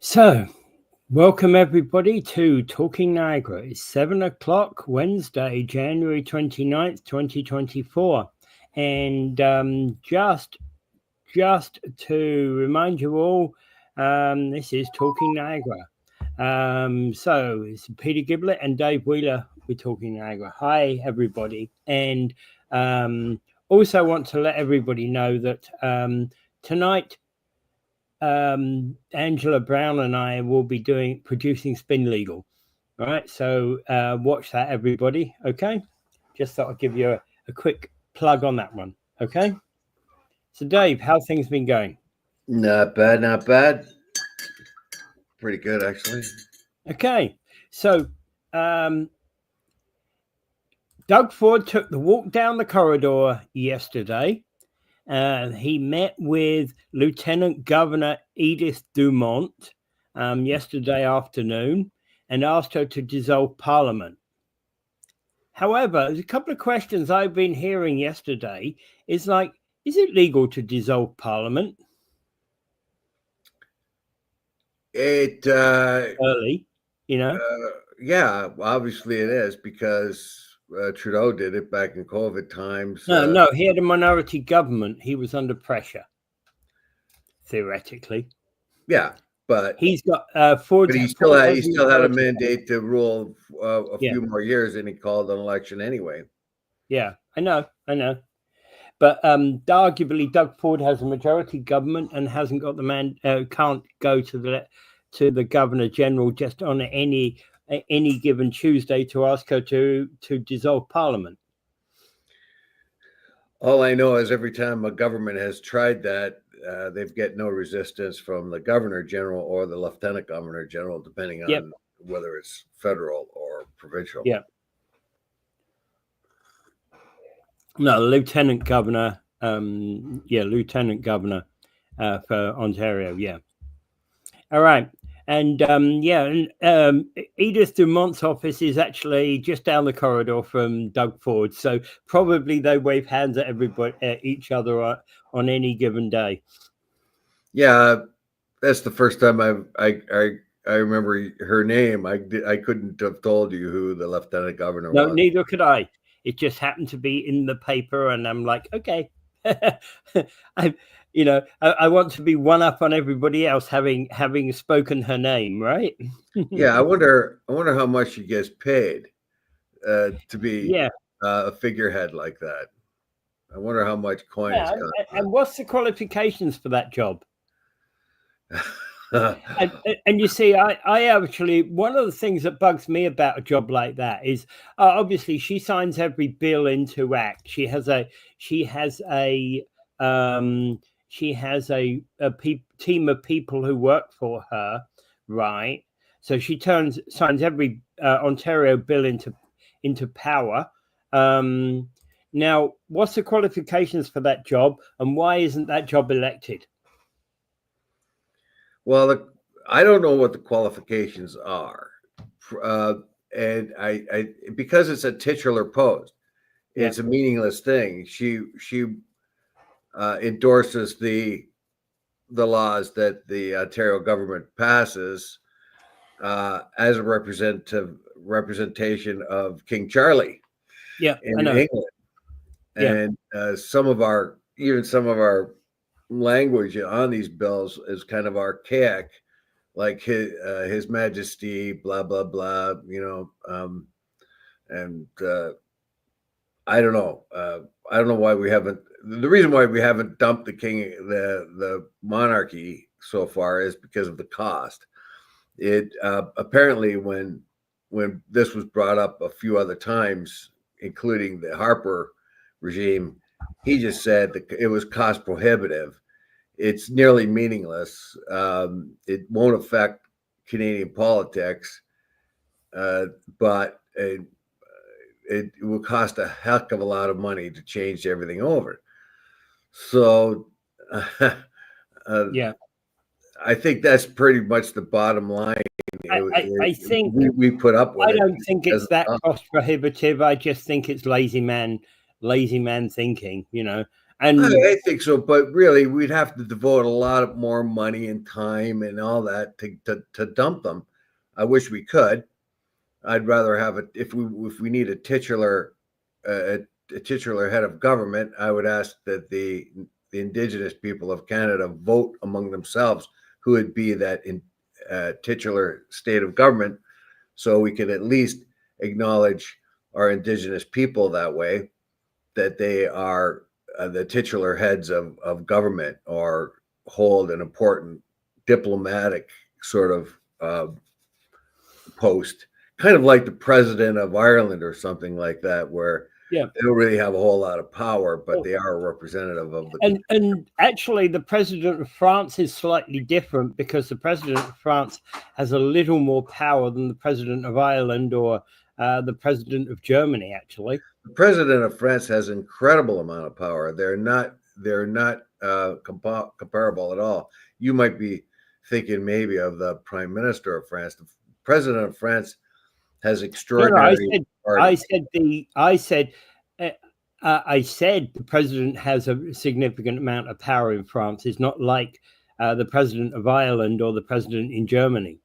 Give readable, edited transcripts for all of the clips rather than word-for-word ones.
So, welcome everybody to Talking Niagara. It's 7 o'clock, Wednesday, January 29th, 2024. And just to remind you all, this is Talking Niagara. So, it's Peter Giblett and Dave Wheeler with Talking Niagara. Hi, everybody. And also want to let everybody know that tonight, Angela Brown and I will be producing Spin Legal. All right, so watch that, everybody. Okay, just thought I'd give you a quick plug on that one. Okay, so Dave, how things been going? Not bad, not bad. Pretty good, actually. Okay, so Doug Ford took the walk down the corridor yesterday. He met with Lieutenant Governor Edith Dumont yesterday afternoon and asked her to dissolve Parliament. However, there's a couple of questions I've been hearing yesterday. Is it legal to dissolve Parliament? Early, yeah, obviously it is because Trudeau did it back in COVID times. No, he had a minority government. He was under pressure, theoretically. Yeah, but he's got Ford. But he still had a mandate to rule a few more years, and he called an election anyway. Yeah, I know. But arguably, Doug Ford has a majority government and hasn't got the can't go to the Governor General just on any given Tuesday to ask her to dissolve Parliament. All I know is every time a government has tried that, they've get no resistance from the Governor General or the Lieutenant Governor General, depending on whether it's federal or provincial. Yeah. No, Lieutenant Governor. Lieutenant Governor for Ontario. Yeah. All right. And Edith Dumont's office is actually just down the corridor from Doug Ford. So probably they wave hands at each other on any given day. Yeah, that's the first time I remember her name. I couldn't have told you who the Lieutenant Governor was. No, neither could I. It just happened to be in the paper, and I'm like, okay. I want to be one up on everybody else having spoken her name, right? Yeah, I wonder how much she gets paid to be a figurehead like that. I wonder how much coins. Yeah, and what's the qualifications for that job? and you see, I actually, one of the things that bugs me about a job like that is obviously she signs every bill into act. She has a team of people who work for her, right? So she signs every Ontario bill into power. Now, what's the qualifications for that job, and why isn't that job elected? Well, I don't know what the qualifications are, and I because it's a titular post, it's a meaningless thing. She endorses the laws that the Ontario government passes as a representation of King Charlie. Yeah, in England, and some of our language on these bills is kind of archaic, like his Majesty, blah blah blah, and I don't know. I don't know why we haven't. The reason why we haven't dumped the monarchy so far is because of the cost. It apparently when this was brought up a few other times, including the Harper regime, he just said that it was cost prohibitive. It's nearly meaningless. It won't affect Canadian politics, but it will cost a heck of a lot of money to change everything over. So, I think that's pretty much the bottom line. I think we put up with it. I don't think it's that cost prohibitive. I just think it's lazy man thinking. And I think so, but really, we'd have to devote a lot more money and time and all that to dump them. I wish we could. I'd rather have it if we need a titular head of government. I would ask that the Indigenous people of Canada vote among themselves who would be that titular state of government, so we can at least acknowledge our Indigenous people that way, that they are the titular heads of government or hold an important diplomatic sort of post, kind of like the president of Ireland or something like that, where yeah, they don't really have a whole lot of power, but they are a representative of the. and actually, the president of France is slightly different, because the president of France has a little more power than the president of Ireland or the president of Germany. Actually, The president of France has an incredible amount of power. They're not comparable at all. You might be thinking maybe of the prime minister of France. The president of France has extraordinary. I said the president has a significant amount of power in France. It's not like the president of Ireland or the president in Germany.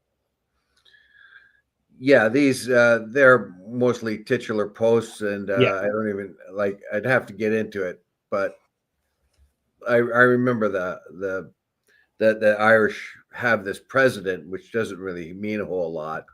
Yeah, these they're mostly titular posts, and Yeah. I don't even like. I'd have to get into it, but I remember that the Irish have this president, which doesn't really mean a whole lot.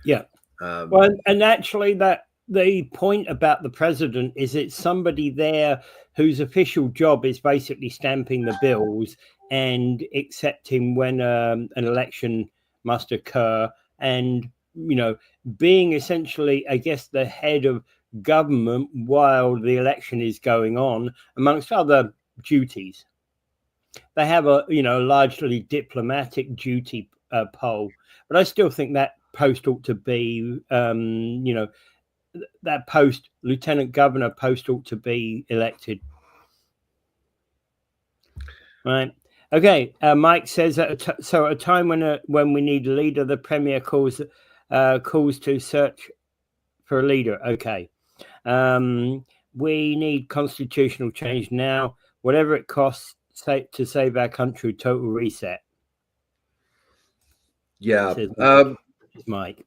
Yeah. Well, and actually, that the point about the president is it's somebody there whose official job is basically stamping the bills and accepting when an election must occur, and being essentially, I guess, the head of government while the election is going on, amongst other duties. They have a largely diplomatic duty poll, but I still think that post ought to be that post, lieutenant governor post, ought to be elected. Right. Okay. Mike says so at a time when we need a leader, the premier calls to search for a leader. Okay. We need constitutional change now, whatever it costs, to save our country. Total reset. Yeah. Mike.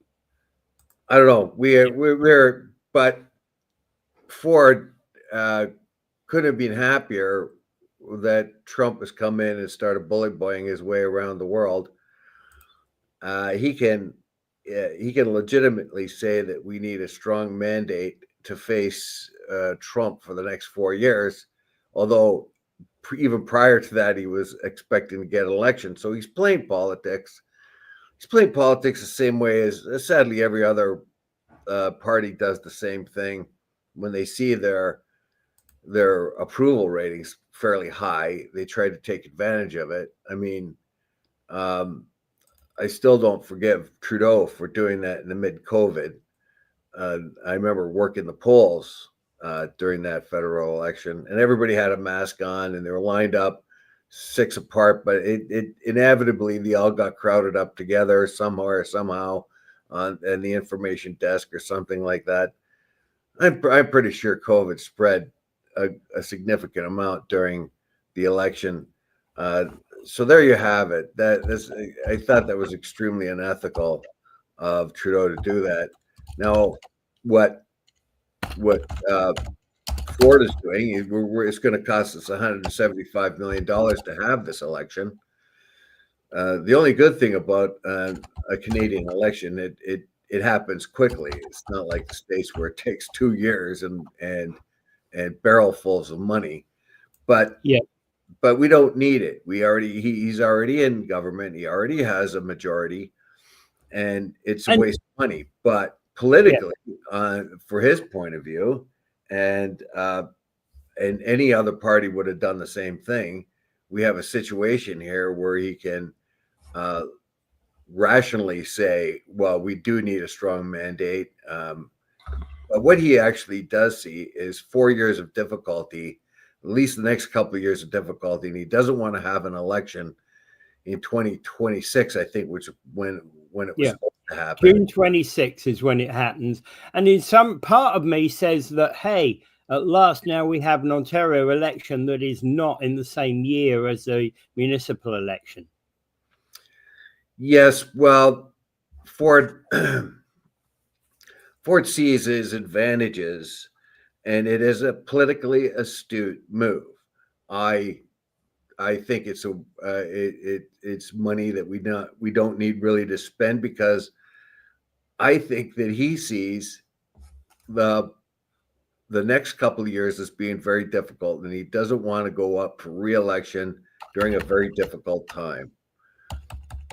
I don't know. We're but Ford couldn't have been happier that Trump has come in and started bully boying his way around the world. He can legitimately say that we need a strong mandate to face Trump for the next 4 years, although even prior to that, he was expecting to get an election. So he's playing politics. He's playing politics the same way as sadly every other party does the same thing when they see their approval ratings fairly high. They try to take advantage of it. I mean, I still don't forgive Trudeau for doing that in the mid-COVID. I remember working the polls during that federal election, and everybody had a mask on, and they were lined up 6 apart. But it inevitably, they all got crowded up together somehow on the information desk or something like that. I'm pretty sure COVID spread a significant amount during the election. So there you have it. I thought that was extremely unethical of Trudeau to do that. Now, what Ford is doing, it's going to cost us $175 million to have this election. The only good thing about a Canadian election, it happens quickly. It's not like the States where it takes 2 years and barrelfuls of money. But yeah. But we don't need it. He's already in government. He already has a majority, and it's a waste of money. But politically, for his point of view, and any other party would have done the same thing. We have a situation here where he can rationally say, well, we do need a strong mandate. But what he actually does see is 4 years of difficulty, at least the next couple of years of difficulty, and he doesn't want to have an election in 2026, I think, which when it was supposed to happen. June 26 is when it happens. And in some part of me says that, hey, at last now we have an Ontario election that is not in the same year as the municipal election. Yes, well, Ford Ford sees his advantages, and it is a politically astute move. I think it's it's money that we don't need really to spend, because I think that he sees the next couple of years as being very difficult, and he doesn't want to go up for re-election during a very difficult time.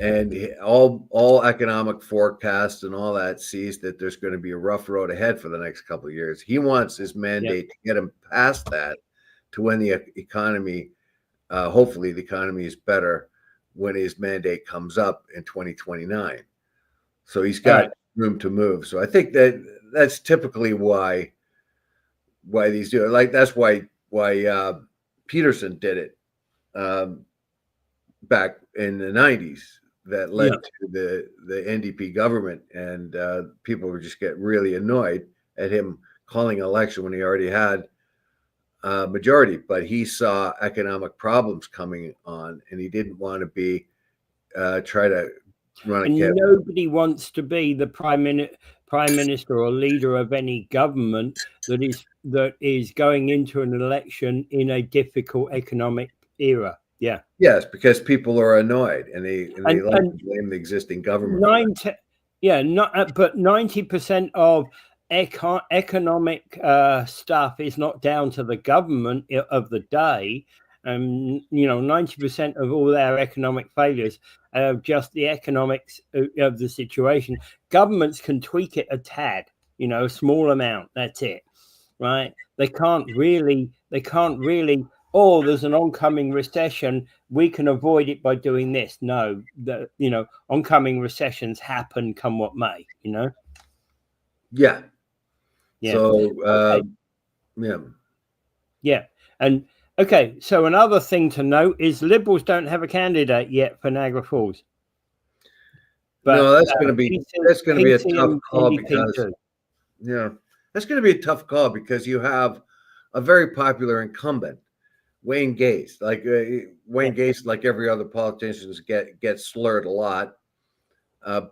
And all economic forecasts and all that sees that there's going to be a rough road ahead for the next couple of years. He wants his mandate to get him past that, to when the economy, hopefully the economy is better when his mandate comes up in 2029. So he's got room to move. So I think that's typically why these do it. Like, that's why Peterson did it back in the 90s. That led to the NDP government, and people were just getting really annoyed at him calling an election when he already had a majority. But he saw economic problems coming on, and he didn't want to be try to run a campaign. Nobody wants to be the prime minister or leader of any government that is going into an election in a difficult economic era. Yeah. Yes, because people are annoyed, and they like to blame the existing government. But 90% of economic stuff is not down to the government of the day. 90% of all our economic failures are just the economics of the situation. Governments can tweak it a tad, a small amount. That's it, right? They can't really. Oh, there's an oncoming recession, we can avoid it by doing this. No, oncoming recessions happen come what may, Yeah. So, And okay, so another thing to note is Liberals don't have a candidate yet for Niagara Falls. But no, that's going to be a tough call, because that's going to be a tough call, because you have a very popular incumbent, Wayne Gates. Like Wayne Gates, like every other politician, gets slurred a lot,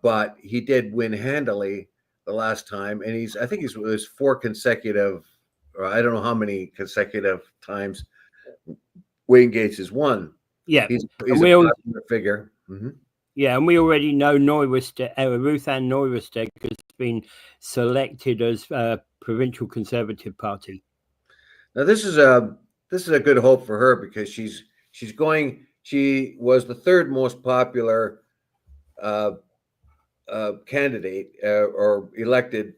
but he did win handily the last time, and I think it was 4 consecutive, or I don't know how many consecutive times Wayne Gates has won. Yeah, he's a popular figure. Mm-hmm. Yeah, and we already know Ruth Ann Neuwirsteg has been selected as provincial Conservative Party. Now this is a good hope for her, because she was the 3rd most popular candidate or elected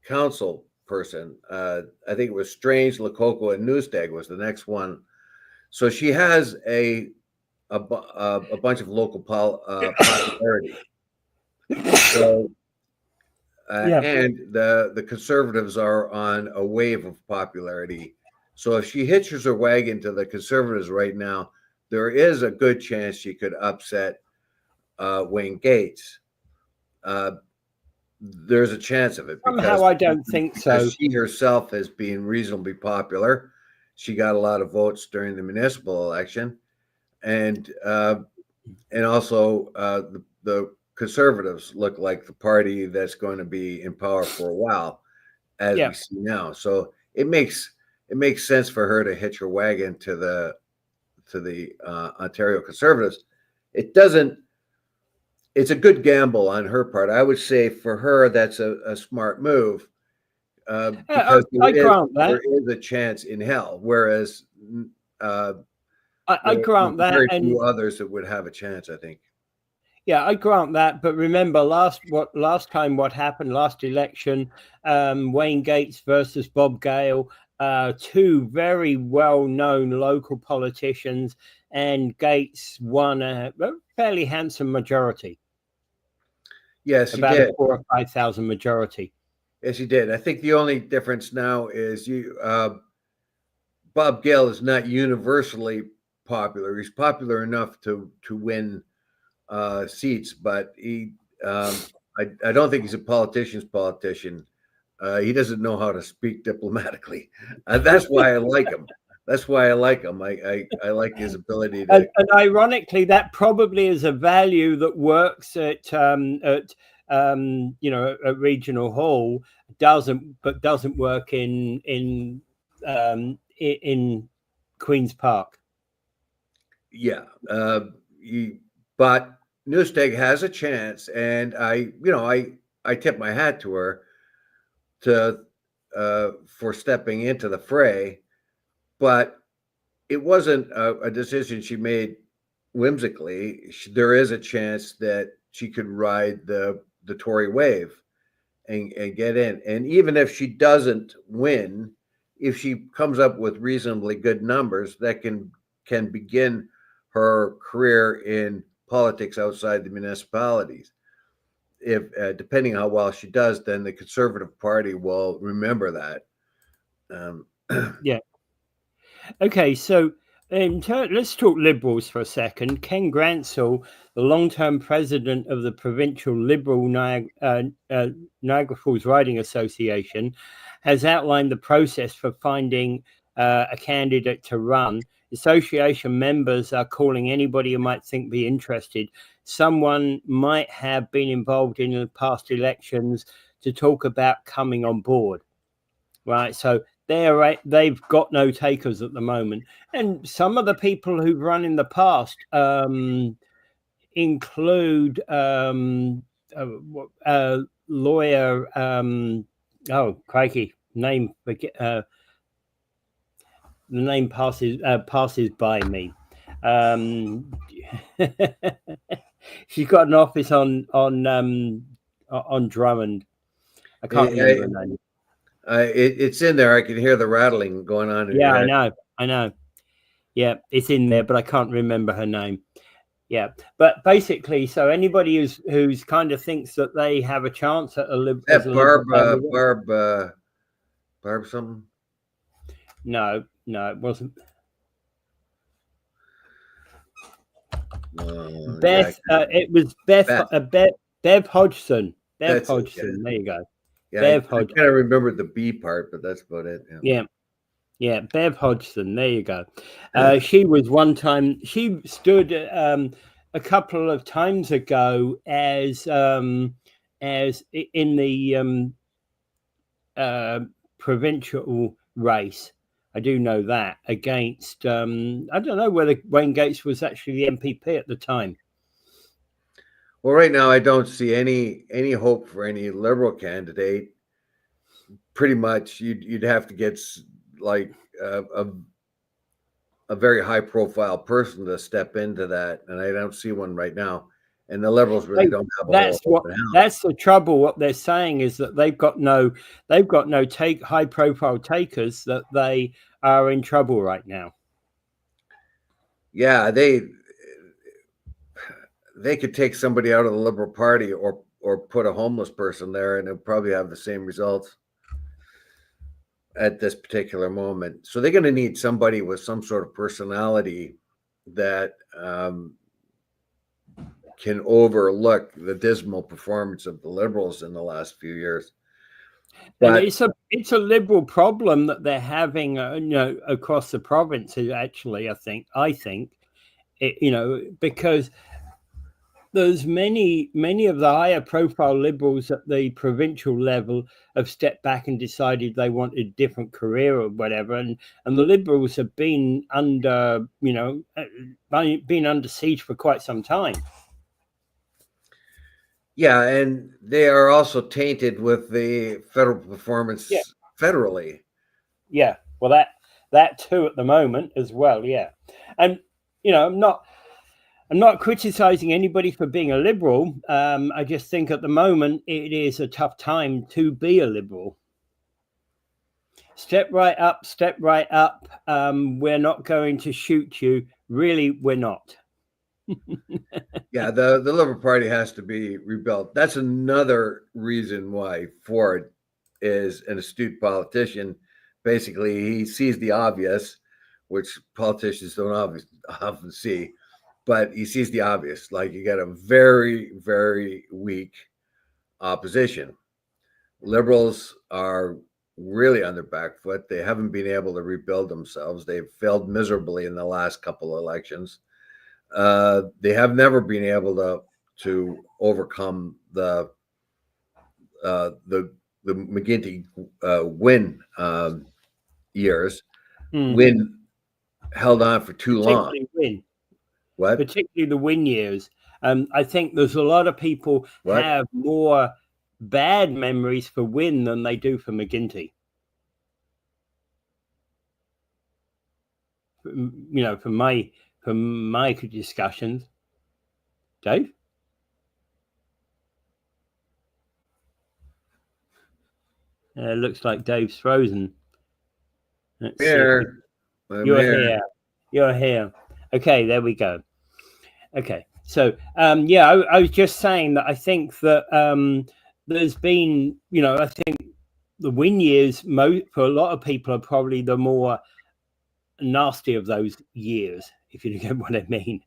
council person. I think it was Strange, Lococo, and Newsteg was the next one. So she has a bunch of local popularity. So, and the Conservatives are on a wave of popularity. So if she hitches her wagon to the Conservatives right now, there is a good chance she could upset Wayne Gates. There's a chance of it. Somehow I don't think so. She herself has been reasonably popular. She got a lot of votes during the municipal election, and also the Conservatives look like the party that's going to be in power for a while, as we see now. So it makes sense for her to hitch her wagon to the Ontario Conservatives. It's a good gamble on her part. I would say for her that's a smart move, because there is a chance in hell, whereas I grant that, very few others that would have a chance, I think. Yeah, I grant that, but remember last election, Wayne Gates versus Bob Gale, 2 very well-known local politicians, and Gates won a fairly handsome majority. Yes, he did. About 4,000 or 5,000 majority. Yes, he did. I think the only difference now is Bob Gale is not universally popular. He's popular enough to win seats, but he I don't think he's a politician's politician. He doesn't know how to speak diplomatically. That's why I like him. That's why I like him. I like his ability to. And ironically, that probably is a value that works at regional hall, doesn't work in Queen's Park. Yeah, but Newsteg has a chance, and I tip my hat to her for stepping into the fray, but it wasn't a decision she made whimsically. There is a chance that she could ride the Tory wave and get in. And even if she doesn't win, if she comes up with reasonably good numbers, that can begin her career in politics outside the municipalities. If depending how well she does, then the Conservative Party will remember that. Yeah. Okay, so let's talk Liberals for a second. Ken Gransell, the long-term president of the Provincial Liberal Niagara Falls Riding Association, has outlined the process for finding a candidate to run. Association members are calling anybody who might think be interested. Someone might have been involved in the past elections to talk about coming on board. Right, so they've got no takers at the moment, and some of the people who've run in the past include lawyer. Oh, crikey, name the name passes by me. She's got an office on Drummond. I can't remember her name. It's in there. I can hear the rattling going on. Yeah, I know. Yeah, it's in there, but I can't remember her name. Yeah, but basically, so anybody who's kind of thinks that they have a chance at a liberal. Barb something. No, it wasn't. Beth. It was Beth. Bev Hodgson. Bev Hodgson. There you go. Yeah, Bev Hodgson. I kind of remembered the B part, but that's about it. Yeah. Bev Hodgson. There you go. She was one time. She stood a couple of times ago as in the provincial race. I do know that against. I don't know whether Wayne Gates was actually the MPP at the time. Well, right now I don't see any hope for any Liberal candidate. Pretty much, you'd have to get like a very high profile person to step into that, and I don't see one right now. And the Liberals really don't have. That's the trouble. What they're saying is that they've got no high profile takers, that they are in trouble right now. Yeah, they could take somebody out of the Liberal Party or put a homeless person there, and it'll probably have the same results at this particular moment. So they're going to need somebody with some sort of personality that can overlook the dismal performance of the Liberals in the last few years. But it's a Liberal problem that they're having, across the province. Actually, I think, because there's many of the higher profile Liberals at the provincial level have stepped back and decided they wanted a different career or whatever, and the Liberals have been under siege for quite some time. Yeah, and they are also tainted with the federal performance federally. Yeah, well, that too at the moment as well. Yeah, and I'm not criticizing anybody for being a Liberal. I just think at the moment it is a tough time to be a Liberal. Step right up. We're not going to shoot you. Really, we're not. Yeah, the Liberal Party has to be rebuilt. That's another reason why Ford is an astute politician. Basically, he sees the obvious, which politicians don't often see, but he sees the obvious. Like, you got a very, very weak opposition. Liberals are really on their back foot. They haven't been able to rebuild themselves. They've failed miserably in the last couple of elections. They have never been able to overcome the McGuinty win years. Win held on for too long. Win. What? Particularly the win years. I think there's a lot of people have more bad memories for Win than they do for McGuinty. You know, from my discussions. Dave? Looks like Dave's frozen. Let's see. You're here. You're here. Okay, there we go. Okay, so yeah, I was just saying that I think that there's been, you know, I think the win years for a lot of people are probably the more nasty of those years, if you get what I mean.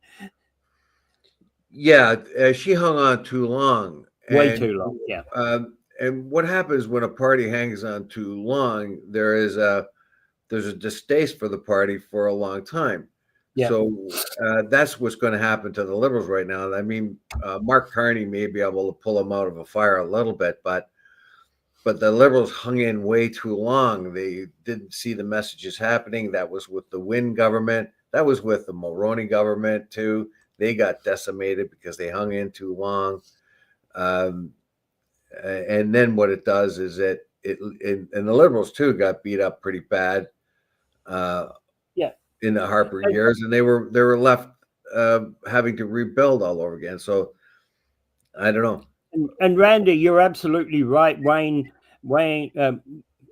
Yeah, she hung on too long. Way too long, yeah. And what happens when a party hangs on too long? There's a distaste for the party for a long time. Yeah. So that's what's going to happen to the Liberals right now. I mean, Mark Carney may be able to pull them out of a fire a little bit, but the Liberals hung in way too long. They didn't see the messages happening. That was with the Wynne government. That was with the Mulroney government too. They got decimated because they hung in too long. And then what it does is and the Liberals too got beat up pretty bad. In the Harper years, and they were left having to rebuild all over again. So I don't know. And Randy, you're absolutely right. Wayne,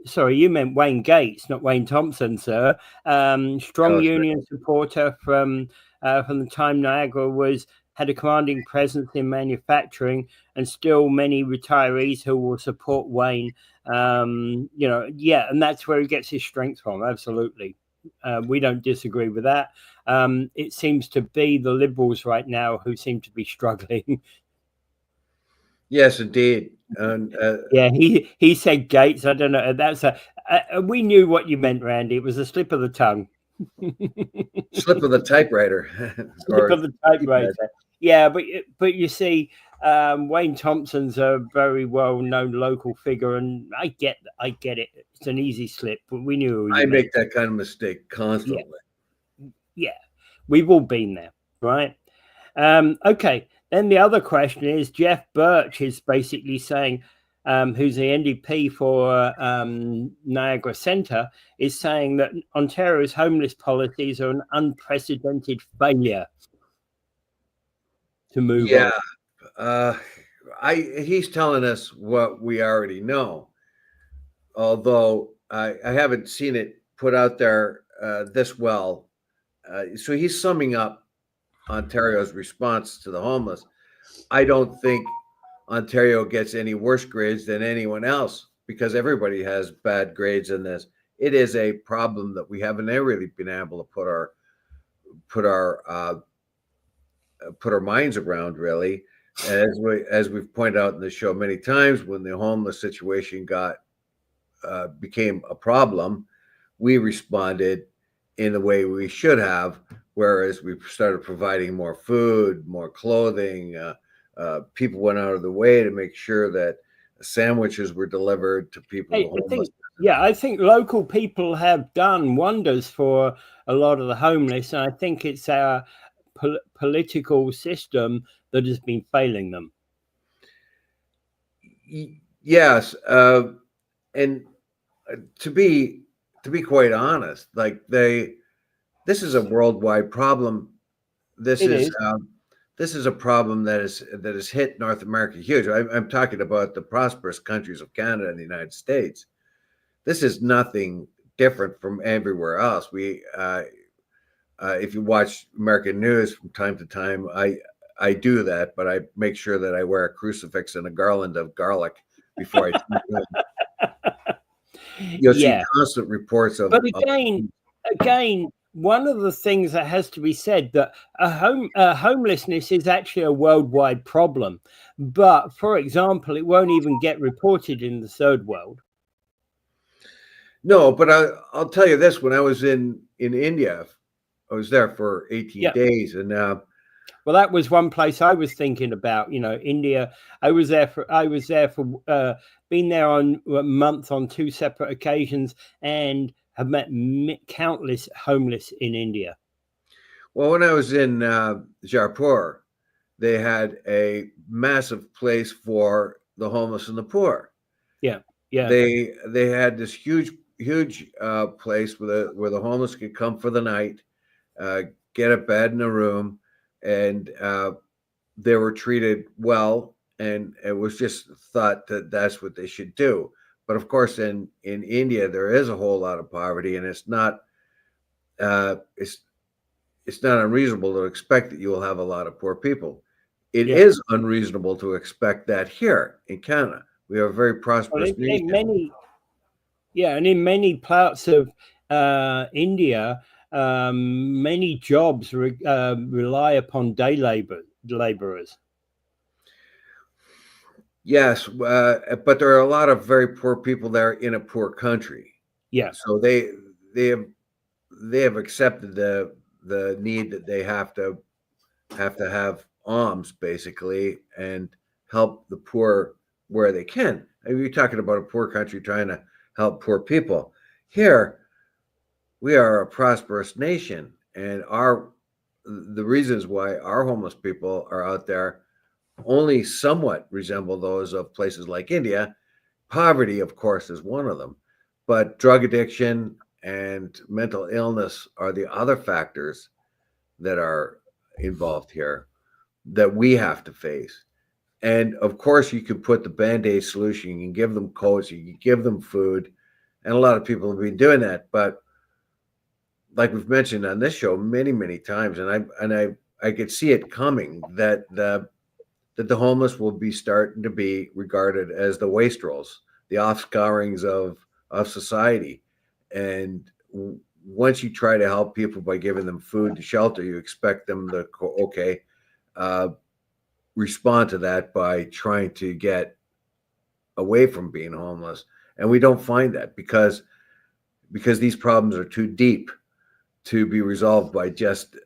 sorry, you meant Wayne Gates, not Wayne Thompson, sir. Strong union supporter from the time Niagara had a commanding presence in manufacturing, and still many retirees who will support Wayne. You know, yeah, and that's where he gets his strength from. Absolutely. We don't disagree with that. It seems to be the Liberals right now who seem to be struggling. Yes, indeed. Yeah, he said Gates. I don't know. That's we knew what you meant, Randy. It was a slip of the tongue. Slip of the typewriter. Slip of the typewriter. Yeah, but you see, Wayne Thompson's a very well-known local figure, and I get it. It's an easy slip, but we knew. I make that kind of mistake constantly. Yeah, we've all been there, right? Okay. Then the other question is, Jeff Birch is basically saying, who's the NDP for Niagara Centre, is saying that Ontario's homeless policies are an unprecedented failure to move on. He's telling us what we already know, although I haven't seen it put out there this well. So he's summing up Ontario's response to the homeless. I don't think Ontario gets any worse grades than anyone else because everybody has bad grades in this. It is a problem that we haven't really been able to put our minds around, really. As we've pointed out in the show many times, when the homeless situation became a problem, we responded in the way we should have. Whereas we started providing more food, more clothing, people went out of the way to make sure that sandwiches were delivered to people. I think local people have done wonders for a lot of the homeless, and I think it's our political system that has been failing them. Yes, and to be quite honest, like this is a worldwide problem. This is a problem that has hit North America huge. I'm talking about the prosperous countries of Canada and the United States. This is nothing different from everywhere else. If you watch American news from time to time, I do that, but I make sure that I wear a crucifix and a garland of garlic before I tune in. You'll see constant reports of. But again, one of the things that has to be said that homelessness is actually a worldwide problem, but for example, it won't even get reported in the third world. No, but I'll tell you this: when I was in India, I was there for 18 days, and well, that was one place I was thinking about. India. I was there for been there on a month on 2 separate occasions, and have met countless homeless in India. Well, when I was in Jaipur, they had a massive place for the homeless and the poor. Yeah. They had this huge place where the homeless could come for the night, get a bed and a room, and they were treated well, and it was just thought that that's what they should do. But of course, in India, there is a whole lot of poverty, and it's not unreasonable to expect that you will have a lot of poor people. It is unreasonable to expect that here in Canada. We are a very prosperous nation. In many parts of India, many jobs rely upon day laborers. Yes, but there are a lot of very poor people there in a poor country. Yeah. So they have accepted the need that they have to have alms basically and help the poor where they can. I mean, you're talking about a poor country trying to help poor people. Here, we are a prosperous nation, and the reasons why our homeless people are out there only somewhat resemble those of places like India. Poverty, of course, is one of them, but drug addiction and mental illness are the other factors that are involved here that we have to face. And of course, you could put the Band-Aid solution, you can give them coats, you can give them food, and a lot of people have been doing that. But like we've mentioned on this show many, many times, and I could see it coming that the homeless will be starting to be regarded as the wastrels, the offscourings of society. And once you try to help people by giving them food and shelter, you expect them to respond to that by trying to get away from being homeless. And we don't find that because these problems are too deep to be resolved by just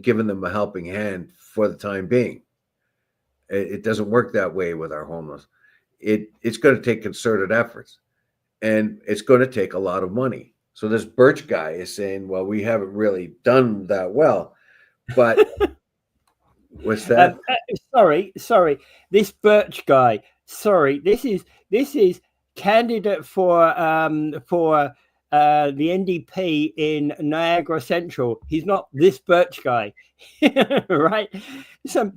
giving them a helping hand for the time being. It doesn't work that way with our homeless. It's going to take concerted efforts, and it's going to take a lot of money. So this Birch guy is saying, well, we haven't really done that well, but what's that? Sorry. This Birch guy. Sorry, this is candidate for the NDP in Niagara Central. He's not this Birch guy, right? Some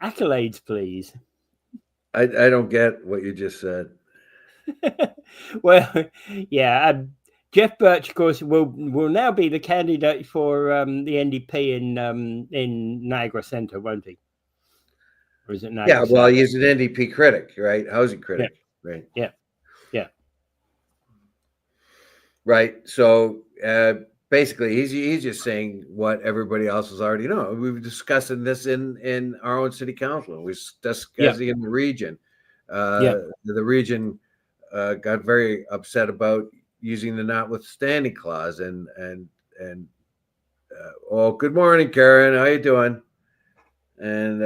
accolades, please. I don't get what you just said. Well, yeah. Jeff Birch, of course, will now be the candidate for the NDP in Niagara Centre, won't he? Or is it Niagara? Yeah, well, he's an NDP critic, right? Housing critic, right? Yeah. Right. So basically, he's just saying what everybody else has already known. We've discussed this in our own city council. We discussed in the region. The region got very upset about using the notwithstanding clause and oh, good morning, Karen. How you doing? And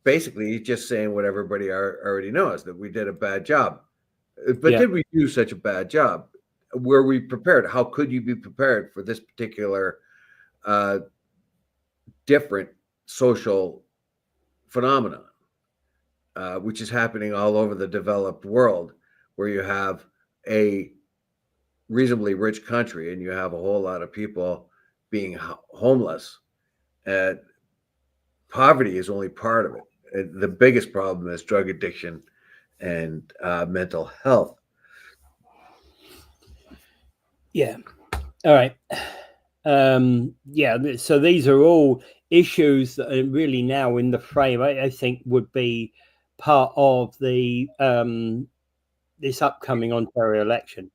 basically he's just saying what everybody already knows, that we did a bad job. But did we do such a bad job? Were we prepared? How could you be prepared for this particular different social phenomenon? Which is happening all over the developed world, where you have a reasonably rich country and you have a whole lot of people being homeless. Poverty is only part of it. The biggest problem is drug addiction and mental health. Yeah. All right. So these are all issues that are really now in the frame, I think, would be part of the this upcoming Ontario election.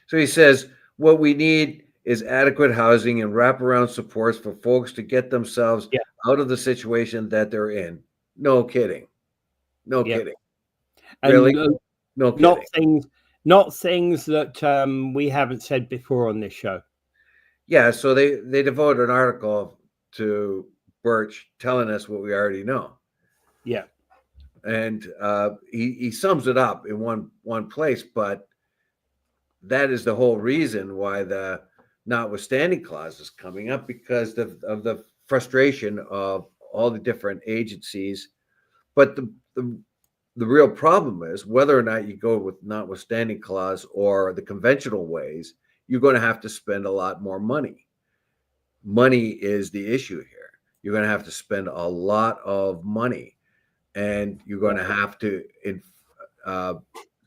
So he says, what we need is adequate housing and wraparound supports for folks to get themselves out of the situation that they're in. No kidding. No kidding. And really? No kidding. Not things that we haven't said before on this show. Yeah, so they devoted an article to Birch telling us what we already know. Yeah. And he sums it up in one place, but that is the whole reason why the notwithstanding clause is coming up, because of the frustration of all the different agencies. But the real problem is whether or not you go with notwithstanding clause or the conventional ways, you're going to have to spend a lot more money. Money is the issue here. You're going to have to spend a lot of money, and you're going to have to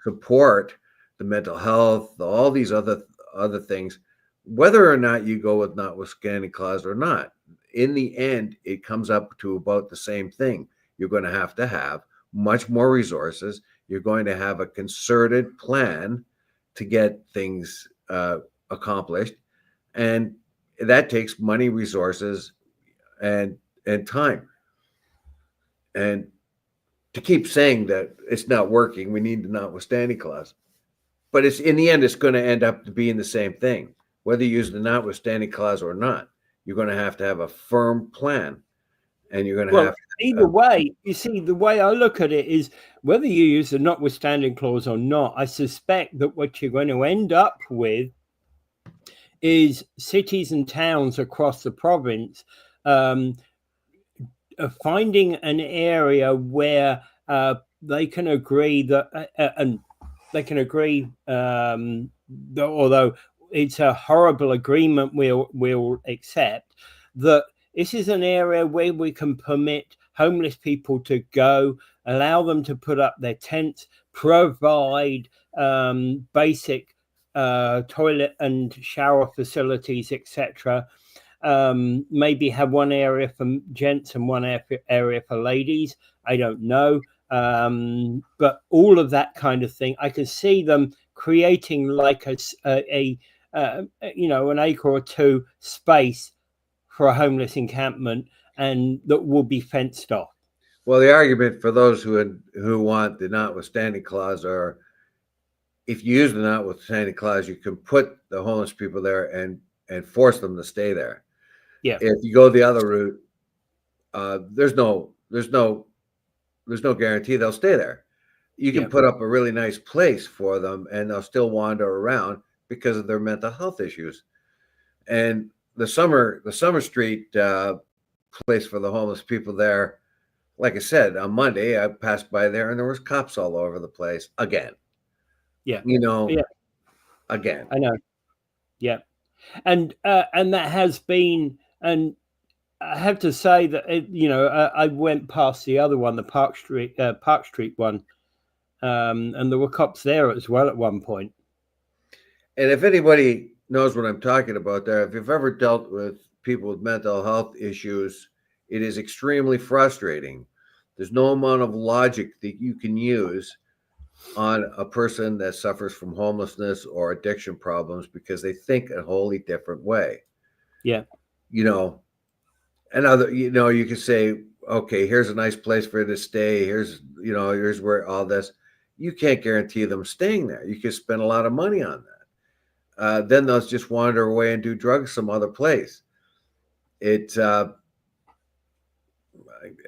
support the mental health, all these other things, whether or not you go with notwithstanding clause or not. In the end, it comes up to about the same thing. You're going to have much more resources. You're going to have a concerted plan to get things accomplished, and that takes money, resources, and time. And to keep saying that it's not working, we need the notwithstanding clause. But it's in the end, it's going to end up being the same thing, whether you use the notwithstanding clause or not. You're going to have a firm plan, and you're going to have either way. You see, the way I look at it is whether you use the notwithstanding clause or not, I suspect that what you're going to end up with is cities and towns across the province finding an area where they can agree that, and they can agree that although it's a horrible agreement, we'll accept that this is an area where we can permit homeless people to go, allow them to put up their tents, provide basic toilet and shower facilities, etc. Maybe have one area for gents and one area for ladies. I don't know. But all of that kind of thing, I can see them creating like an acre or two space for a homeless encampment, and that will be fenced off. Well, the argument for those who want the notwithstanding clause are, if you use the notwithstanding clause, you can put the homeless people there and force them to stay there. Yeah. If you go the other route, there's no guarantee they'll stay there. You can put up a really nice place for them, and they'll still wander around because of their mental health issues. And the Summer Street place for the homeless people there, like I said, on Monday I passed by there and there was cops all over the place again. Yeah. Again. I know. Yeah. And that has been, and I have to say that I went past the other one, the Park Street one, and there were cops there as well at one point. And if anybody knows what I'm talking about there, if you've ever dealt with people with mental health issues, it is extremely frustrating. There's no amount of logic that you can use on a person that suffers from homelessness or addiction problems, because they think a wholly different way. Yeah. And you can say, okay, here's a nice place for you to stay. Here's where all this, you can't guarantee them staying there. You can spend a lot of money on that. Then they'll just wander away and do drugs some other place. It's a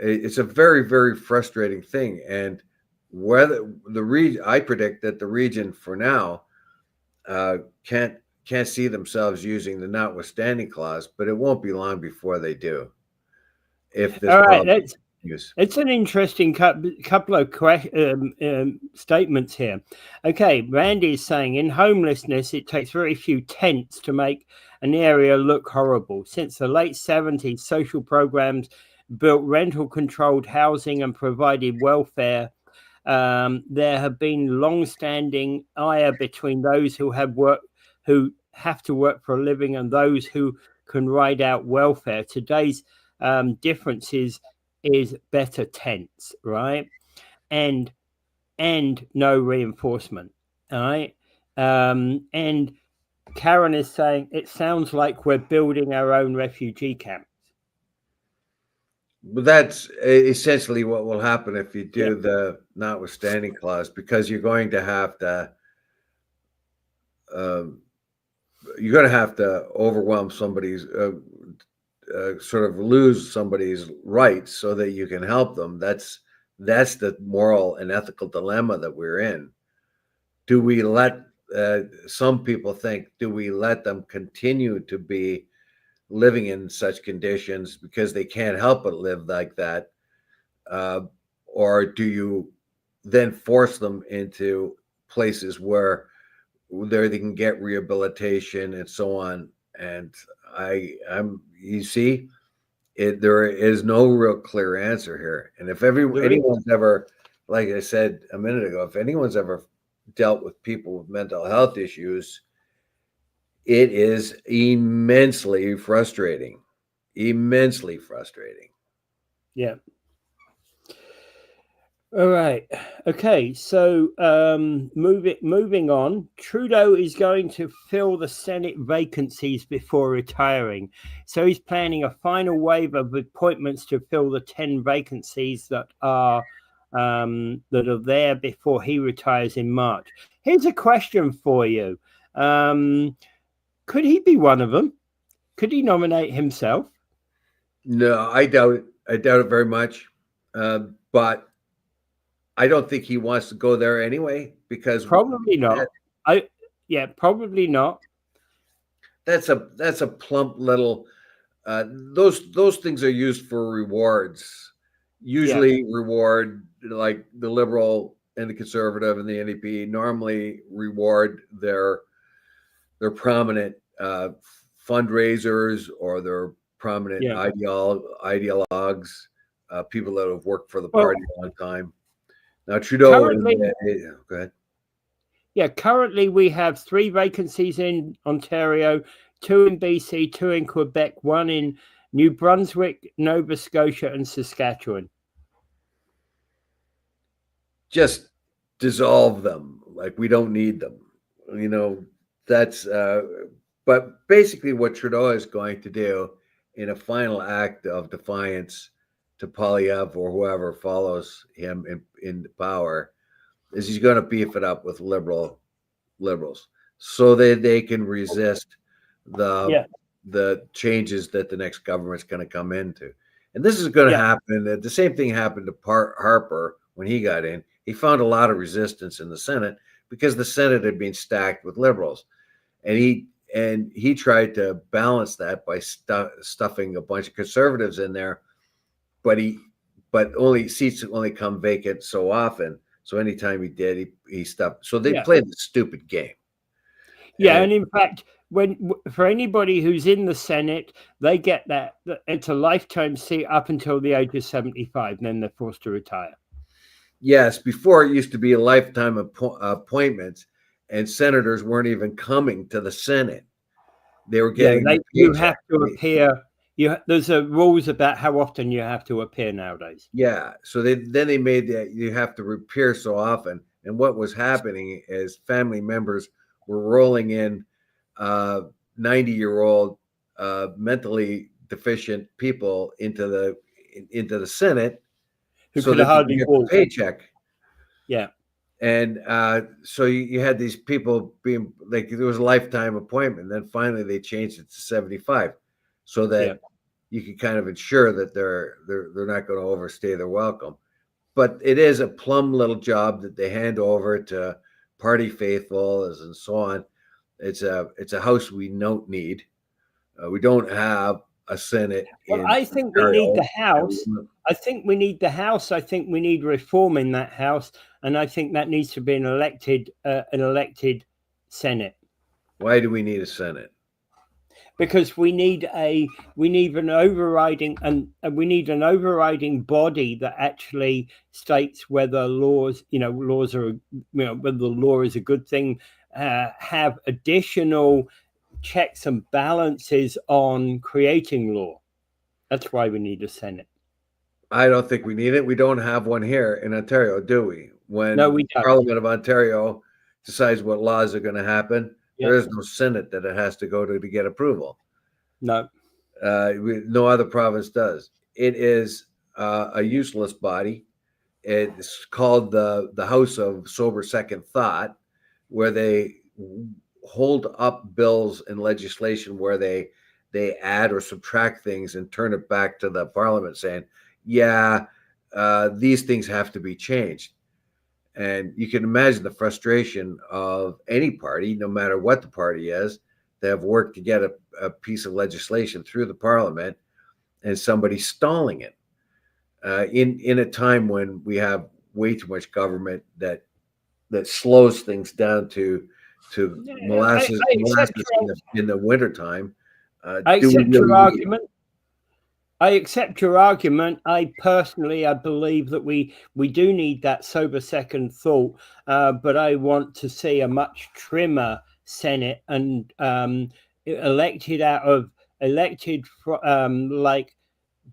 very, very frustrating thing. And whether I predict that the region for now can't see themselves using the notwithstanding clause, but it won't be long before they do. If this, all right, it's an interesting couple of statements here. Okay, Randy is saying, in homelessness, it takes very few tents to make an area look horrible. Since the late 70s, social programs built rental-controlled housing and provided welfare. There have been long-standing ire between those who have to work for a living and those who can ride out welfare. Today's difference is better tents, right? And no reinforcement, all right? And Karen is saying it sounds like we're building our own refugee camps. But that's essentially what will happen if you do the notwithstanding clause, because you're going to have to overwhelm somebody's sort of lose somebody's rights so that you can help them. That's the moral and ethical dilemma that we're in. Do we let some people think, do we let them continue to be living in such conditions because they can't help but live like that? Or do you then force them into places where they can get rehabilitation and so on? And you see, there is no real clear answer here. And if anyone's ever, like I said a minute ago, if anyone's ever dealt with people with mental health issues, it is immensely frustrating. Immensely frustrating. Yeah. All right. Okay. So moving on, Trudeau is going to fill the Senate vacancies before retiring. So he's planning a final wave of appointments to fill the 10 vacancies that are there before he retires in March. Here's a question for you. Could he be one of them? Could he nominate himself? No, I doubt it. I doubt it very much. But I don't think he wants to go there anyway, because probably not. Probably not. That's a plump little. Those things are used for rewards. Usually, reward, like the Liberal and the Conservative and the NDP normally reward their prominent fundraisers or their prominent ideologues, people that have worked for the party a long time. Now Trudeau, go ahead. Yeah, currently we have 3 vacancies in Ontario, 2 in BC, 2 in Quebec, 1 in New Brunswick, Nova Scotia, and Saskatchewan. Just dissolve them. Like, we don't need them. You know, that's but basically what Trudeau is going to do in a final act of defiance to Poilievre or whoever follows him in power is he's going to beef it up with liberals so that they can resist the changes that the next government's going to come into. And this is going to happen. The same thing happened to Harper when he got in. He found a lot of resistance in the Senate because the Senate had been stacked with liberals, and he tried to balance that by stuffing a bunch of conservatives in there, but seats only come vacant so often. So anytime he did, he stuffed. So they played the stupid game. Yeah, and in fact, for anybody who's in the Senate, they get that it's a lifetime seat up until the age of 75, and then they're forced to retire. Yes, before it used to be a lifetime appointments, and senators weren't even coming to the Senate. They were getting you have to appear. There's rules about how often you have to appear nowadays. Yeah, so they made that you have to appear so often, and what was happening is family members were rolling in 90-year-old mentally deficient people into the Senate, who could hardly get a paycheck. Yeah. And so you had these people being like, there was a lifetime appointment. Then finally they changed it to 75, so that you can kind of ensure that they're not going to overstay their welcome. But it is a plum little job that they hand over to party faithfuls and so on. It's a house we don't need. We don't have a Senate. Well, I think we need the House. I think we need the House. I think we need reform in that House, and I think that needs to be an elected Senate. Why do we need a Senate? Because we need an overriding body that actually states whether laws are whether the law is a good thing, have additional checks and balances on creating law. That's why we need a Senate. I don't think we need it. We don't have one here in Ontario, do we? When No, we the don't. Parliament of Ontario decides what laws are going to happen, Yeah. there is no Senate that it has to go to get approval. No. No other province does. It is a useless body. It's called the House of Sober Second Thought, where they hold up bills and legislation where they add or subtract things and turn it back to the Parliament saying, yeah, these things have to be changed. And you can imagine the frustration of any party, no matter what the party is, that have worked to get a piece of legislation through the Parliament and somebody stalling it. In a time when we have way too much government that slows things down to molasses in the wintertime. I Do we accept your really need it? argument. I accept your argument. I believe that we do need that sober second thought, but I want to see a much trimmer Senate and elected like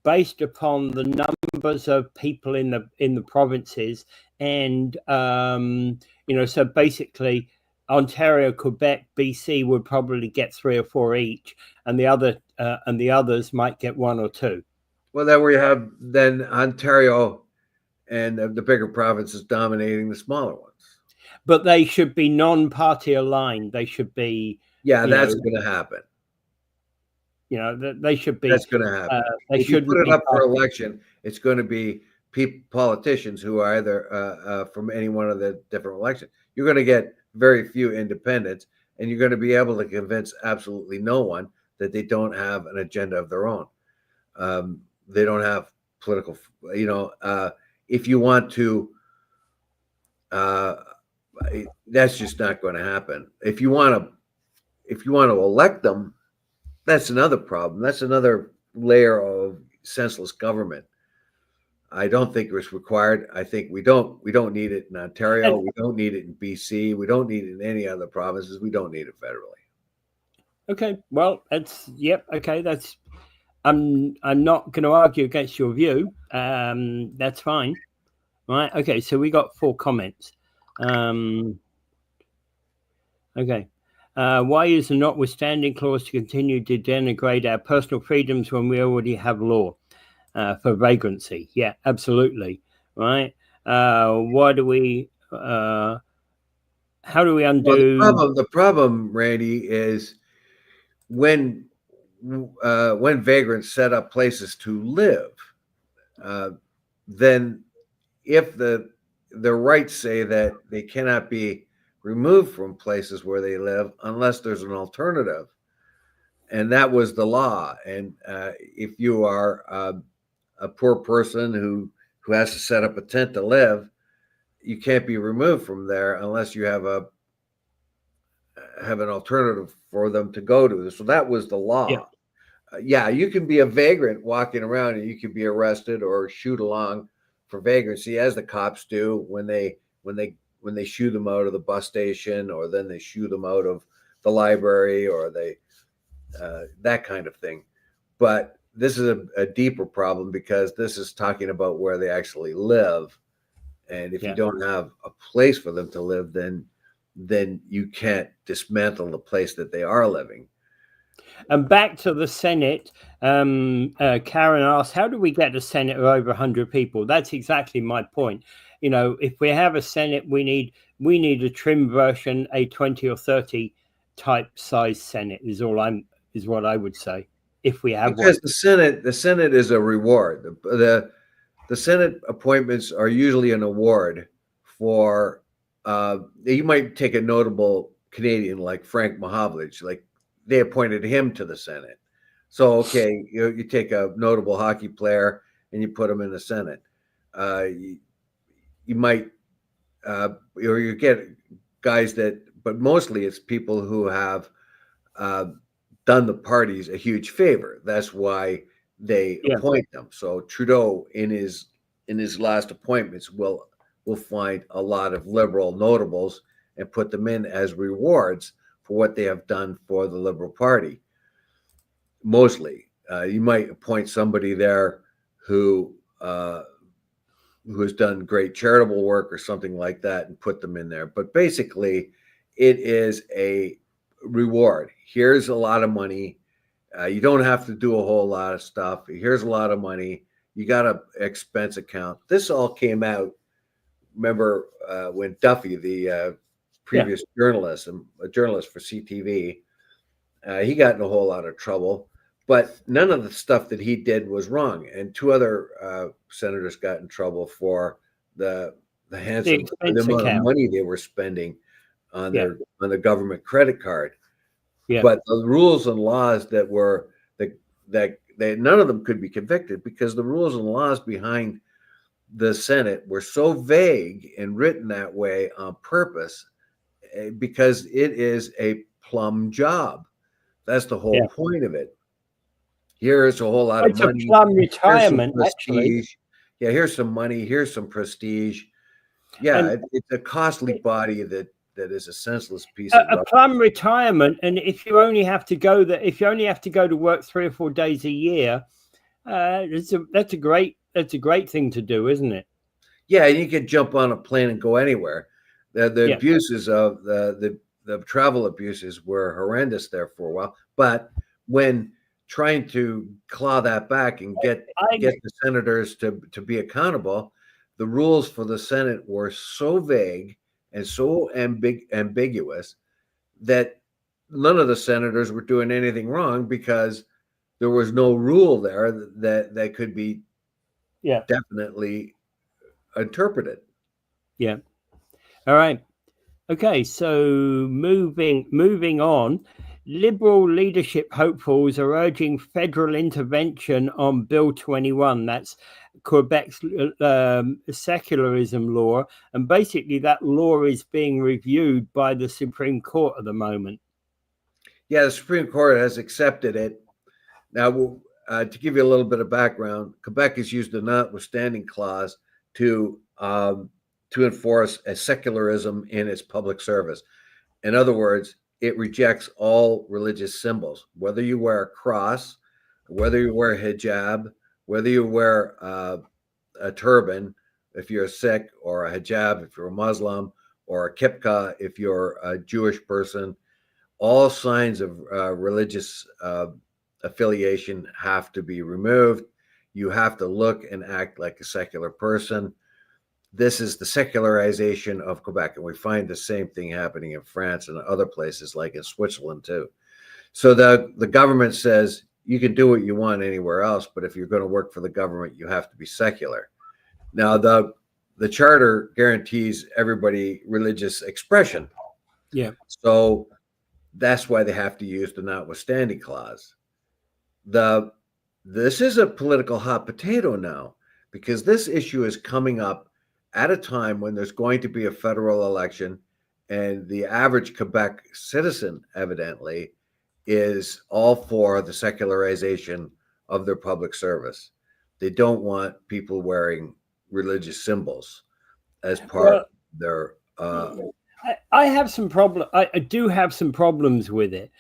based upon the numbers of people in the provinces, and so basically Ontario, Quebec, BC would probably get 3 or 4 each, and the others might get 1 or 2. Well, then we have Ontario and the bigger provinces dominating the smaller ones. But they should be non-party aligned. They should be. That's going to happen. They should be. That's going to happen. If you put it up for election, it's going to be politicians who are either from any one of the different elections. You're going to get very few independents, and you're going to be able to convince absolutely no one that they don't have an agenda of their own. They don't have political, if you want to, that's just not going to happen. If you want to elect them, that's another problem. That's another layer of senseless government. I don't think it's required. I think we don't need it in Ontario. We don't need it in BC. We don't need it in any other provinces. We don't need it federally. Okay. Well, okay. I'm not going to argue against your view. That's fine. Right. Okay. So we got 4 comments. Okay. Why is the notwithstanding clause to continue to denigrate our personal freedoms when we already have law for vagrancy? Yeah, absolutely. Right. Why do we? How do we undo? Well, the problem, Randy, is when vagrants set up places to live, then if the rights say that they cannot be removed from places where they live unless there's an alternative, and that was the law. And if you are a poor person who has to set up a tent to live, you can't be removed from there unless you have an alternative for them to go to. So that was the law. Yeah, you can be a vagrant walking around and you can be arrested or shoot along for vagrancy, as the cops do when they shoo them out of the bus station, or then they shoo them out of the library, or they that kind of thing. But this is a deeper problem, because this is talking about where they actually live, and if you don't have a place for them to live, then you can't dismantle the place that they are living. And back to the Senate, Karen asked, how do we get a Senate of over 100 people? That's exactly my point. If we have a Senate, we need a trim version, a 20 or 30 type size Senate is what I would say, if we have one. Because the Senate is a reward. The Senate appointments are usually an award for, you might take a notable Canadian like Frank Mahovlich, like they appointed him to the Senate. So, okay, you take a notable hockey player and you put him in the Senate. You might, or you get guys but mostly it's people who have done the parties a huge favor. That's why they appoint them. So Trudeau, in his last appointments, will find a lot of Liberal notables and put them in as rewards for what they have done for the Liberal Party. Mostly, You might appoint somebody there who has done great charitable work or something like that and put them in there. But basically, it is a reward. Here's a lot of money. You don't have to do a whole lot of stuff. Here's a lot of money. You got an expense account. This all came out. Remember when Duffy, the previous journalist, a journalist for CTV, he got in a whole lot of trouble. But none of the stuff that he did was wrong. And two other senators got in trouble for the amount of money they were spending on the government credit card. Yeah. But the rules and laws that were that none of them could be convicted because the rules and laws behind the Senate were so vague and written that way on purpose because it is a plum job. That's the whole point of it. Here's a whole lot of money. It's a plum retirement, actually. Yeah, here's some money. Here's some prestige. Yeah, it's a costly body that is a senseless piece of a plum retirement. And if you only have to go to work 3 or 4 days a year, that's a great thing to do, isn't it? Yeah, and you can jump on a plane and go anywhere. The abuses of the travel abuses were horrendous there for a while. But when trying to claw that back and get the senators to be accountable, the rules for the Senate were so vague and so ambiguous that none of the senators were doing anything wrong because there was no rule there that could be definitely interpreted. Yeah. All right. Okay. So moving on, Liberal leadership hopefuls are urging federal intervention on Bill 21. That's Quebec's secularism law. And basically that law is being reviewed by the Supreme Court at the moment. Yeah, the Supreme Court has accepted it. Now, to give you a little bit of background, Quebec has used the notwithstanding clause to enforce a secularism in its public service. In other words, it rejects all religious symbols, whether you wear a cross, whether you wear a hijab, whether you wear a turban if you're a Sikh, or a hijab if you're a Muslim, or a kippah if you're a Jewish person. All signs of religious affiliation have to be removed. You have to look and act like a secular person. This is the secularization of Quebec, and we find the same thing happening in France and other places, like in Switzerland too. So the government says you can do what you want anywhere else, but if you're going to work for the government, you have to be secular. Now, the charter guarantees everybody religious expression. Yeah. So that's why they have to use the notwithstanding clause. This is a political hot potato now, because this issue is coming up at a time when there's going to be a federal election, and the average Quebec citizen evidently is all for the secularization of their public service. They don't want people wearing religious symbols as part of their I have some problem. I do have some problems with it,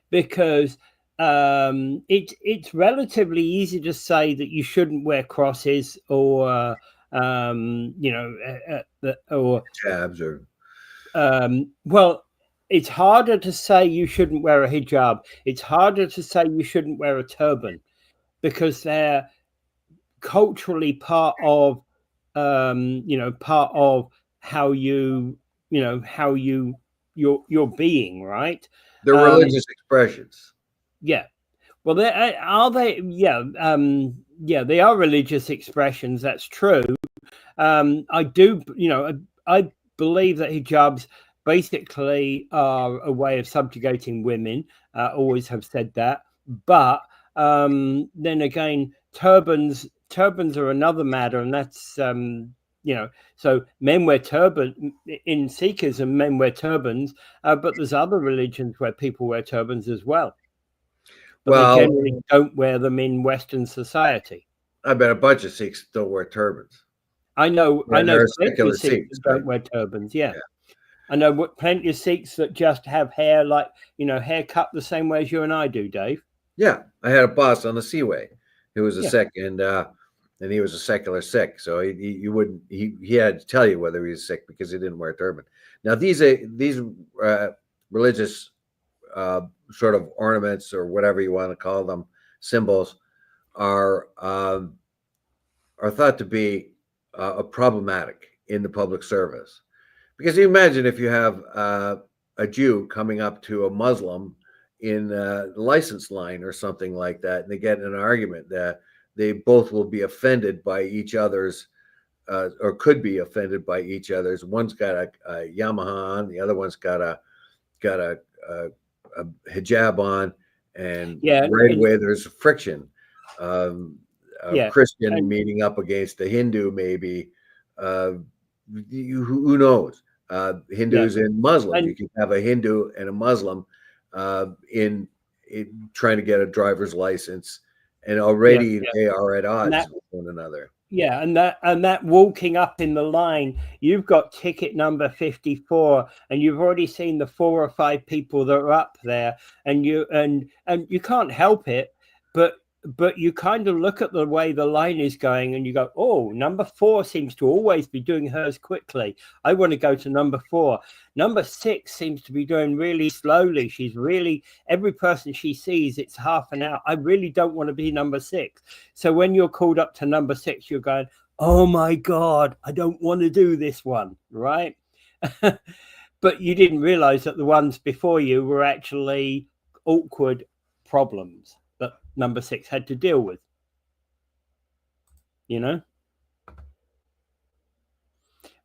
because it's relatively easy to say that you shouldn't wear crosses or or tabs, or well, it's harder to say you shouldn't wear a hijab. It's harder to say you shouldn't wear a turban, because they're culturally part of part of how you're being, right? They're religious expressions. Yeah. Well, are they? Yeah. They are religious expressions. That's true. I do. I believe that hijabs basically are a way of subjugating women. Always have said that. But then again, turbans are another matter, and that's so men wear turban in Sikhism, men wear turbans, but there's other religions where people wear turbans as well. But they generally don't wear them in Western society. I bet a bunch of Sikhs don't wear turbans. I know plenty of Sikhs that don't wear turbans. Yeah. I know plenty of Sikhs that just have hair hair cut the same way as you and I do, Dave. Yeah, I had a boss on the Seaway who was a Yeah. Sikh, and he was a secular Sikh, so you wouldn't he had to tell you whether he was Sikh because he didn't wear a turban. Now these religious sort of ornaments or whatever you want to call them, symbols, are thought to be problematic in the public service. Because you imagine if you have a Jew coming up to a Muslim in the license line or something like that, and they get in an argument that they both will be offended by each other's, or could be offended by each other's. One's got a Yamaha on, the other one's got a hijab on, and Yeah. right away there's friction. A Yeah. Christian And meeting up against a Hindu, maybe. Who knows? Hindus and Muslims. You and can have a Hindu and a Muslim in trying to get a driver's license, and already they are at and odds that with one another. Yeah, and that walking up in the line, you've got ticket number 54, and you've already seen the 4 or 5 people that are up there, and you can't help it, but you kind of look at the way the line is going, and you go, oh, number 4 seems to always be doing hers quickly. I want to go to number 4. Number 6 seems to be doing really slowly. She's really, every person she sees, it's half an hour. I really don't want to be number 6. So when you're called up to number 6, you're going, oh my God, I don't want to do this one, right? But you didn't realize that the ones before you were actually awkward problems that number 6 had to deal with, you know?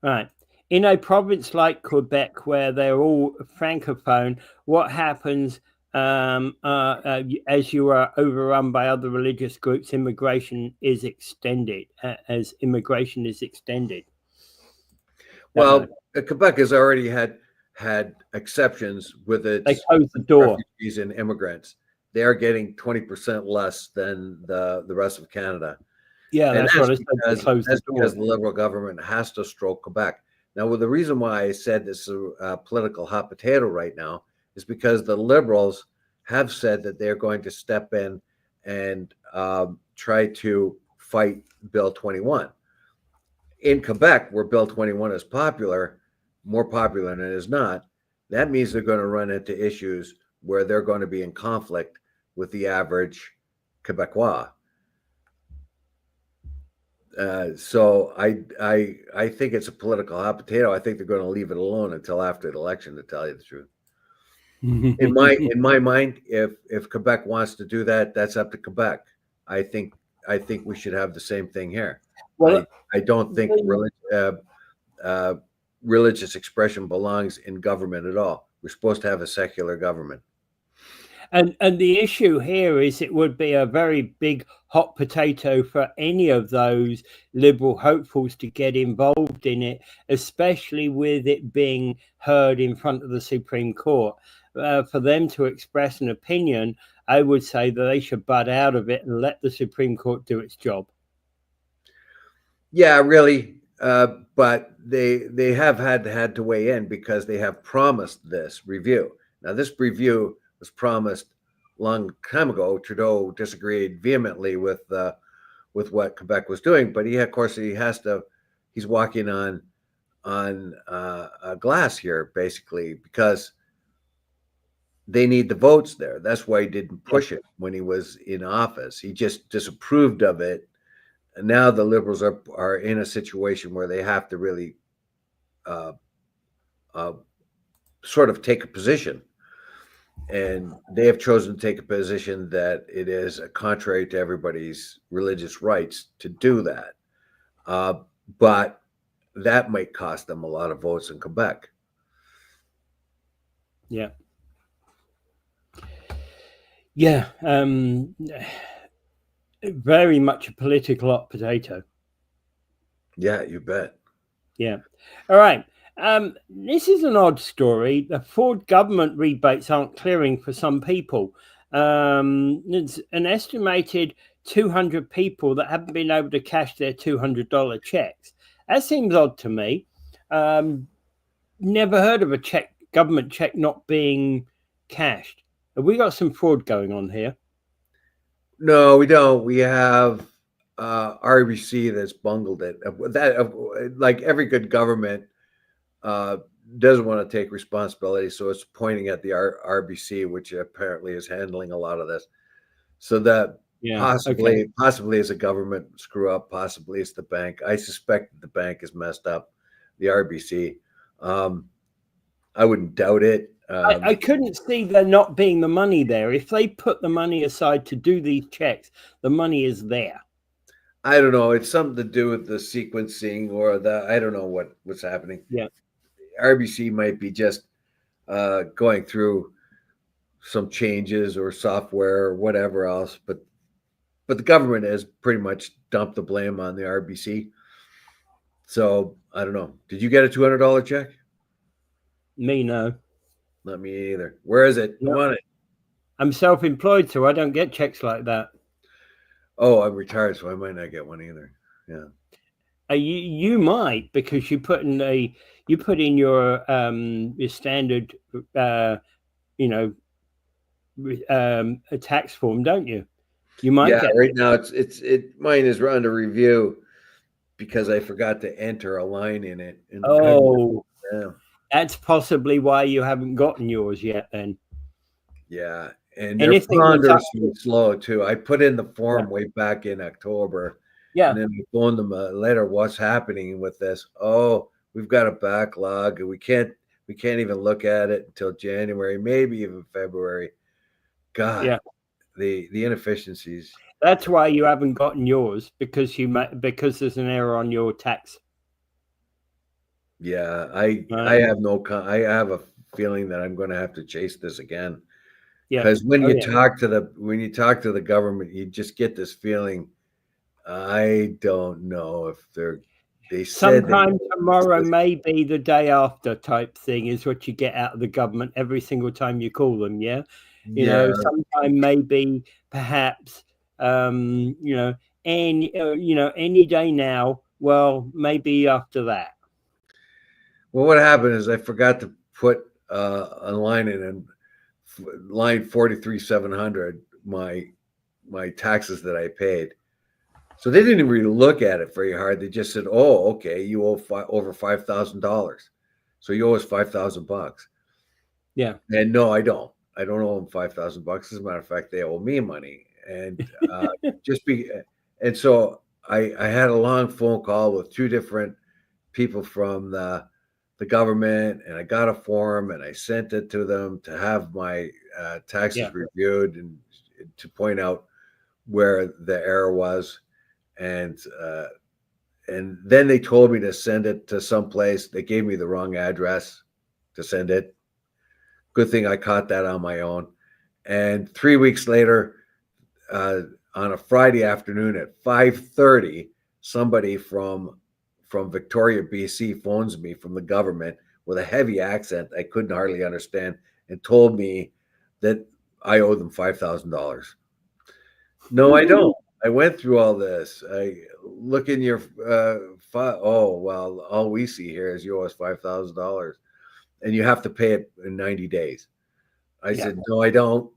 Right. In a province like Quebec, where they're all francophone, what happens as you are overrun by other religious groups? Immigration is extended. Well, Quebec has already had exceptions with They its close the door. refugees and immigrants. They are getting 20% less than the rest of Canada. Yeah, And that's what I said. that's because the Liberal government has to stroke Quebec. Now, the reason why I said this is a political hot potato right now is because the Liberals have said that they're going to step in and try to fight Bill 21. In Quebec, where Bill 21 is more popular than it is not, that means they're going to run into issues where they're going to be in conflict with the average Quebecois. So I think it's a political hot potato. I think they're going to leave it alone until after the election, to tell you the truth. In my mind, if Quebec wants to do that, that's up to Quebec. I think we should have the same thing here. Well, I don't think religious expression belongs in government at all. We're supposed to have a secular government. And the issue here is it would be a very big hot potato for any of those Liberal hopefuls to get involved in it, especially with it being heard in front of the Supreme Court. For them to express an opinion, I would say that they should butt out of it and let the Supreme Court do its job. Yeah, really. But they have had to weigh in because they have promised this review. Now, this review was promised a long time ago. Trudeau disagreed vehemently with what Quebec was doing, but he's walking on glass here, basically, because they need the votes there. That's why he didn't push it when he was in office. He just disapproved of it. And now the Liberals are in a situation where they have to really sort of take a position. And they have chosen to take a position that it is contrary to everybody's religious rights to do that. But that might cost them a lot of votes in Quebec. Yeah. Yeah. Very much a political hot potato. Yeah, you bet. Yeah. All right. This is an odd story. The Ford government rebates aren't clearing for some people. It's an estimated 200 people that haven't been able to cash their $200 checks. That seems odd to me. Never heard of a government check not being cashed. Have we got some fraud going on here? No, we don't. We have RBC that's bungled it. Like every good government, uh, doesn't want to take responsibility, so it's pointing at the RBC, which apparently is handling a lot of this. So that Yeah. Okay. possibly it's a government screw up, possibly it's the bank. I suspect that the bank is messed up, the RBC. I wouldn't doubt it. I couldn't see there not being the money there. If they put the money aside to do these checks, the money is there. I don't know. It's something to do with the sequencing or I don't know what's happening. Yeah. RBC might be just going through some changes or software or whatever else, but the government has pretty much dumped the blame on the RBC. So I don't know. Did you get a $200 check? Me, no. Not me either. Where is it? No. I want it. I'm self-employed, so I don't get checks like that. Oh, I'm retired, so I might not get one either. Yeah. You might, because you put in your standard a tax form, don't you? You might Yeah, get right now mine is under review because I forgot to enter a line in it. Oh, yeah. That's possibly why you haven't gotten yours yet then. Yeah, and they're ponderously slow too. I put in the form way back in October. Yeah. And then we phoned them later. What's happening with this? Oh, we've got a backlog, and we can't even look at it until January, maybe even February. God, yeah, the inefficiencies. That's why you haven't gotten yours, because there's an error on your tax. Yeah, I have I have a feeling that I'm going to have to chase this again. Yeah, because when you talk to the government, you just get this feeling. I don't know if they said sometime tomorrow, maybe the day after type thing is what you get out of the government every single time you call them. Yeah. Sometime maybe perhaps any day now. Well, maybe after that. Well, what happened is I forgot to put a line in line 43,700 my taxes that I paid. So they didn't really look at it very hard. They just said, "Oh, okay, you owe over $5,000, so you owe us $5,000." Yeah. And no, I don't. I don't owe them $5,000. As a matter of fact, they owe me money, and and so I had a long phone call with two different people from the government, and I got a form and I sent it to them to have my taxes reviewed and to point out where the error was. And then they told me to send it to someplace. They gave me the wrong address to send it. Good thing I caught that on my own. And 3 weeks later, on a Friday afternoon at 5:30, somebody from Victoria, BC phones me from the government with a heavy accent I couldn't hardly understand and told me that I owe them $5,000. No, I don't. I went through all this. I look in your file. Oh, well, all we see here is you owe us $5,000 and you have to pay it in 90 days. I said, no, I don't.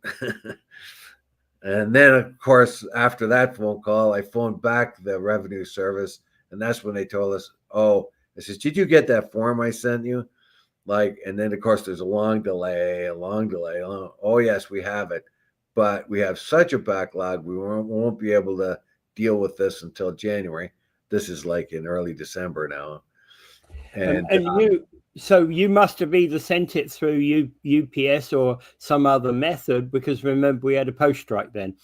And then, of course, after that phone call, I phoned back the revenue service, and that's when they told us, oh, I says, did you get that form I sent you? And then, of course, there's a long delay. Oh, yes, we have it. But we have such a backlog, we won't be able to deal with this until January. This is like in early December now. And you must have either sent it through UPS or some other method, because remember we had a post strike then.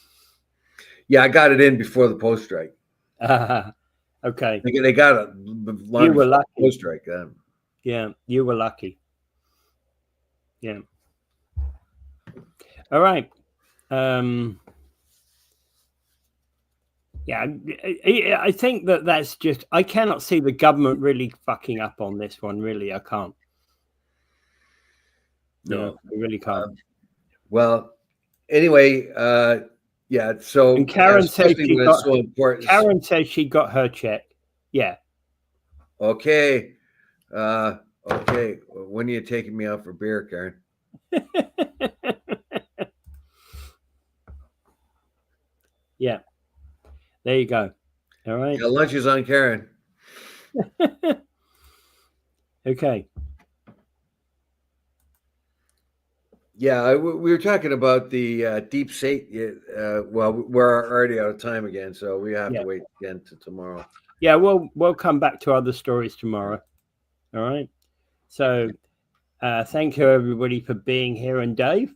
Yeah, I got it in before the post strike. Okay. They got it long you were lucky. Post strike then. Yeah, you were lucky. Yeah. All right. Yeah, I think that's just, I cannot see the government really fucking up on this one. Really, I can't. No, I really can't. Well, anyway, yeah. So and Karen said Karen says she got her check. Yeah. Okay. Okay. When are you taking me out for beer, Karen? Yeah. There you go. All right. Yeah, lunch is on Karen. Okay. Yeah, we were talking about the deep state. Well, we're already out of time again, so we have to wait again to tomorrow. Yeah, we'll come back to other stories tomorrow. All right. So thank you, everybody, for being here. And Dave?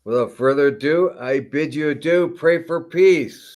Without further ado, I bid you adieu. Pray for peace.